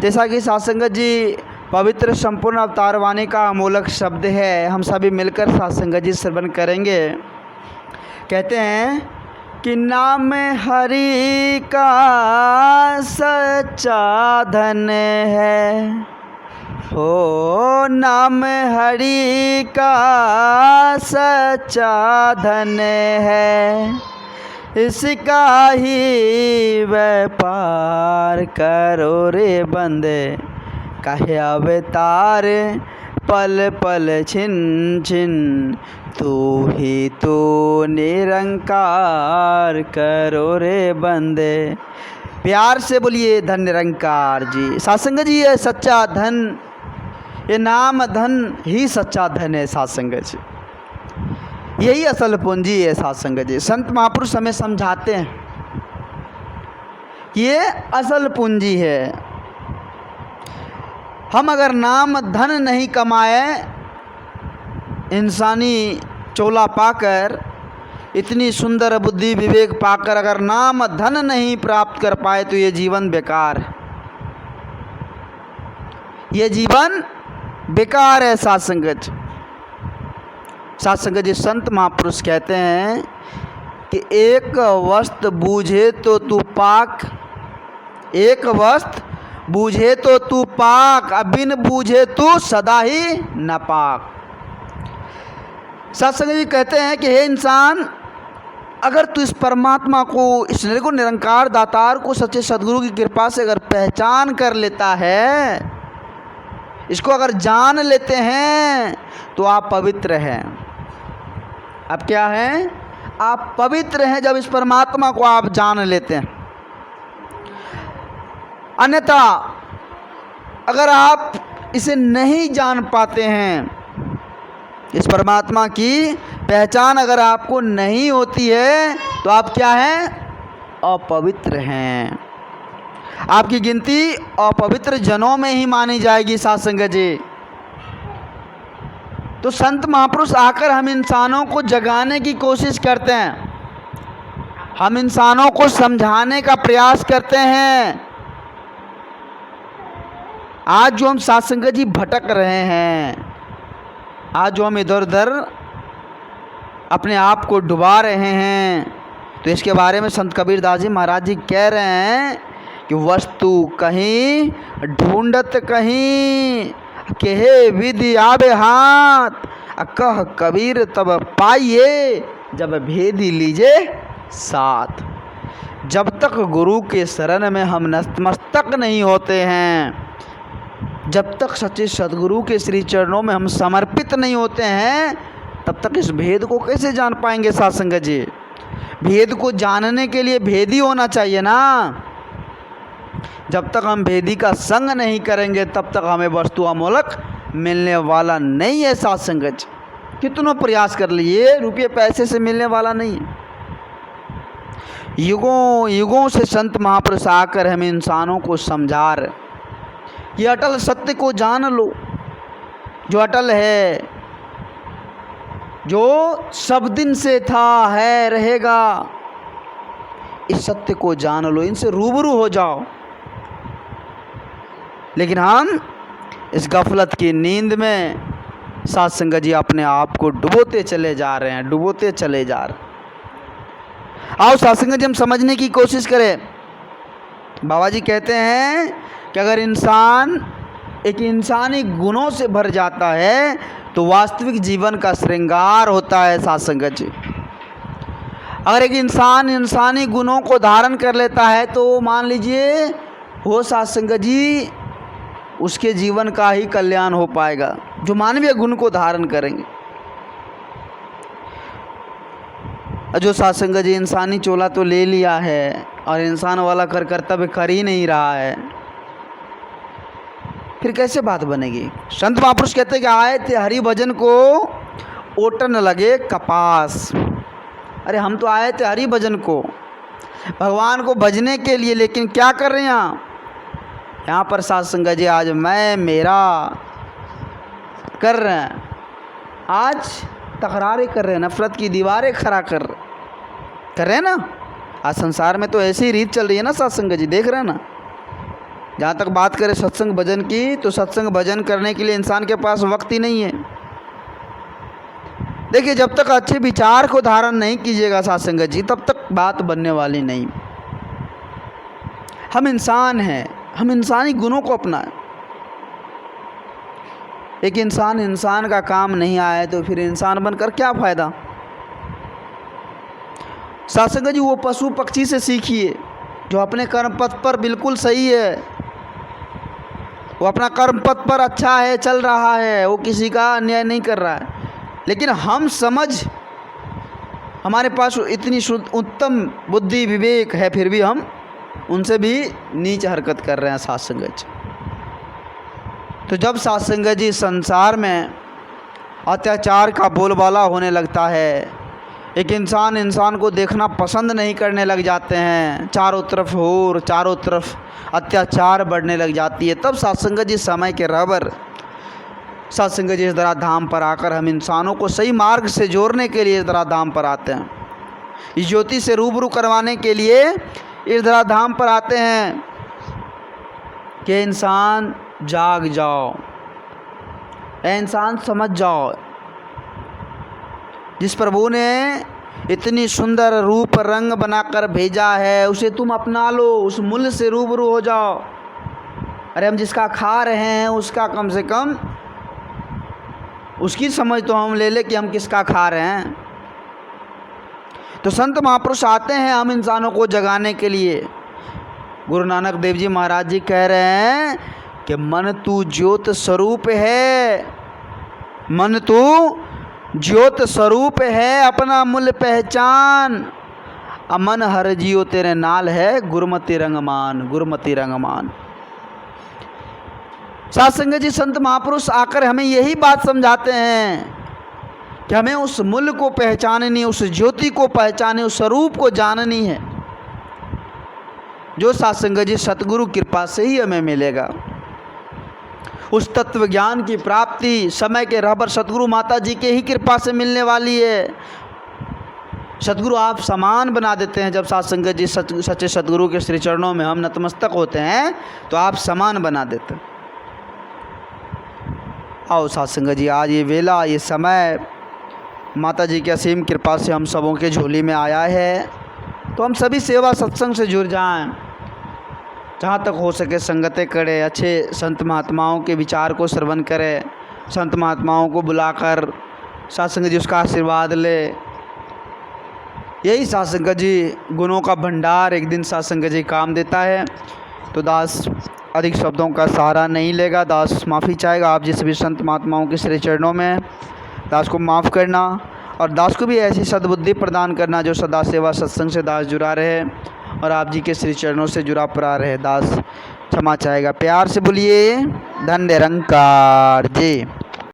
जैसा कि सत्संगत जी पवित्र संपूर्ण अवतार वाणी का अमोलक शब्द है, हम सभी मिलकर सत्संगत जी श्रवण करेंगे। कहते हैं कि नाम हरि का सच्चा धन है, हो नाम हरि का सच्चा धन है, इसका ही व्यापार करो रे बंदे, काहे अवतार पल पल छिन छिन, तू ही तो निरंकार करो रे बंदे। प्यार से बोलिए धन निरंकार जी। सत्संग जी ये सच्चा धन, ये नाम धन ही सच्चा धन है सत्संग जी, यही असल पूंजी है सत्संग जी। संत महापुरुष हमें समझाते हैं कि ये असल पूंजी है। हम अगर नाम धन नहीं कमाए, इंसानी चोला पाकर, इतनी सुंदर बुद्धि विवेक पाकर अगर नाम धन नहीं प्राप्त कर पाए तो ये जीवन बेकार है, ये जीवन बेकार है सत्संगत। सत्संगत जी संत महापुरुष कहते हैं कि एक वस्तु बूझे तो तू पाक, एक वस्तु बूझे तो तू पाक, बिन बूझे तू सदा ही नापाक। सत्संग जी कहते हैं कि हे इंसान, अगर तू इस परमात्मा को, इस निर्गुण निरंकार दातार को सच्चे सद्गुरु की कृपा से अगर पहचान कर लेता है, इसको अगर जान लेते हैं तो आप पवित्र हैं। अब क्या है? आप पवित्र हैं जब इस परमात्मा को आप जान लेते हैं। अन्यथा अगर आप इसे नहीं जान पाते हैं, इस परमात्मा की पहचान अगर आपको नहीं होती है, तो आप क्या हैं? अपवित्र हैं। आपकी गिनती अपवित्र जनों में ही मानी जाएगी सत्संग जी। तो संत महापुरुष आकर हम इंसानों को जगाने की कोशिश करते हैं, हम इंसानों को समझाने का प्रयास करते हैं। आज जो हम सत्संग जी भटक रहे हैं, आज जो हम इधर उधर अपने आप को डुबा रहे हैं, तो इसके बारे में संत कबीरदास जी महाराज जी कह रहे हैं कि वस्तु कहीं ढूंढत कहीं, कहे विधि आवे हाथ, कह कबीर तब पाइए, जब भेदी लीजे साथ। जब तक गुरु के शरण में हम नतमस्तक नहीं होते हैं, जब तक सच्चे सद्गुरु के श्री चरणों में हम समर्पित नहीं होते हैं, तब तक इस भेद को कैसे जान पाएंगे सत्संग जी। भेद को जानने के लिए भेदी होना चाहिए ना। जब तक हम भेदी का संग नहीं करेंगे, तब तक हमें वस्तु अमोलक मिलने वाला नहीं है सत्संग जी। कितनों प्रयास कर लिए, रुपये पैसे से मिलने वाला नहीं है। युगों युगों से संत महापुरुष आकर हमें इंसानों को समझा रहे, ये अटल सत्य को जान लो, जो अटल है, जो सब दिन से था, है, रहेगा। इस सत्य को जान लो, इनसे रूबरू हो जाओ। लेकिन हम इस गफलत की नींद में सत्संग जी अपने आप को डुबोते चले जा रहे हैं, डुबोते चले जा रहे हैं। आओ सत्संग जी हम समझने की कोशिश करें। बाबा जी कहते हैं कि अगर इंसान एक इंसानी गुणों से भर जाता है, तो वास्तविक जीवन का श्रृंगार होता है सत्संग जी। अगर एक इंसान इंसानी गुणों को धारण कर लेता है, तो मान लीजिए वो सत्संग जी उसके जीवन का ही कल्याण हो पाएगा, जो मानवीय गुण को धारण करेंगे। जो सत्संग जी इंसानी चोला तो ले लिया है और इंसान वाला कर्तव्य कर ही नहीं रहा है, फिर कैसे बात बनेगी। संत महापुरुष कहते हैं कि आए थे हरि भजन को ओटन लगे कपास। अरे हम तो आए थे हरि भजन को, भगवान को भजने के लिए, लेकिन क्या कर रहे हैं यहाँ पर सत्संग जी? आज मैं मेरा कर रहे हैं, आज तकरारें कर रहे हैं, नफरत की दीवारें खड़ा कर रहे हैं ना। आज संसार में तो ऐसी रीत चल रही है ना सत्संग जी, देख रहे हैं ना। जहाँ तक बात करें सत्संग भजन की, तो सत्संग भजन करने के लिए इंसान के पास वक्त ही नहीं है। देखिए, जब तक अच्छे विचार को धारण नहीं कीजिएगा साथ संगत जी, तब तक बात बनने वाली नहीं। हम इंसान हैं, हम इंसानी गुणों को अपनाएं। एक इंसान का काम नहीं आए तो फिर इंसान बनकर क्या फ़ायदा। साथ संगत जी, वो पशु पक्षी से सीखिए जो अपने कर्म पथ पर बिल्कुल सही है, वो अपना कर्म पथ पर अच्छा है, चल रहा है, वो किसी का अन्याय नहीं कर रहा है। लेकिन हम हमारे पास इतनी शुद्ध उत्तम बुद्धि विवेक है, फिर भी हम उनसे भी नीच हरकत कर रहे हैं साथ संगत जी। तो जब साथ संगत जी संसार में अत्याचार का बोलबाला होने लगता है, एक इंसान को देखना पसंद नहीं करने लग जाते हैं, चारों तरफ होर, चारों तरफ अत्याचार बढ़ने लग जाती है, तब साथ संगत जी समय के रहबर साथ संगत जी इस धराधाम पर आकर हम इंसानों को सही मार्ग से जोड़ने के लिए इस धराधाम पर आते हैं, इस ज्योति से रूबरू करवाने के लिए इस धराधाम पर आते हैं कि इंसान जाग जाओ, इंसान समझ जाओ। जिस प्रभु ने इतनी सुंदर रूप रंग बनाकर भेजा है, उसे तुम अपना लो, उस मूल्य से रूबरू हो जाओ। अरे हम जिसका खा रहे हैं उसका कम से कम उसकी समझ तो हम ले ले कि हम किसका खा रहे हैं। तो संत महापुरुष आते हैं हम इंसानों को जगाने के लिए। गुरु नानक देव जी महाराज जी कह रहे हैं कि मन तू ज्योत स्वरूप है, मन तू ज्योत स्वरूप है, अपना मूल्य पहचान, अमन हर जियो तेरे नाल है, गुरमति रंगमान, गुरमति रंगमान। साथ संगत जी, संत महापुरुष आकर हमें यही बात समझाते हैं कि हमें उस मूल्य को पहचाननी, उस ज्योति को पहचाने, उस स्वरूप को जाननी है, जो साथ संगत जी सतगुरु कृपा से ही हमें मिलेगा। उस तत्व ज्ञान की प्राप्ति समय के रहबर सतगुरु माता जी के ही कृपा से मिलने वाली है। सतगुरु आप समान बना देते हैं। जब साथ संगत जी सच्चे सतगुरु के श्री चरणों में हम नतमस्तक होते हैं तो आप समान बना देते हैं। आओ साथ संगत जी, आज ये वेला, ये समय माता जी की असीम कृपा से हम सबों के झोली में आया है, तो हम सभी सेवा सत्संग से जुड़ जाएं। जहाँ तक हो सके संगतें करें, अच्छे संत महात्माओं के विचार को श्रवण करें, संत महात्माओं को बुलाकर साथ संगत जी उसका आशीर्वाद ले। यही साथ संगत जी गुणों का भंडार एक दिन साथ संगत जी काम देता है। तो दास अधिक शब्दों का सहारा नहीं लेगा, दास माफ़ी चाहेगा आप जिस भी संत महात्माओं के श्री चरणों में। दास को माफ़ करना और दास को भी ऐसी सद्बुद्धि प्रदान करना जो सदा सेवा सत्संग से दास जुड़ा रहे और आप जी के श्री चरणों से जुड़ा पड़ा रहे। दास क्षमा चाहेगा। प्यार से बोलिए धन निरंकार जी।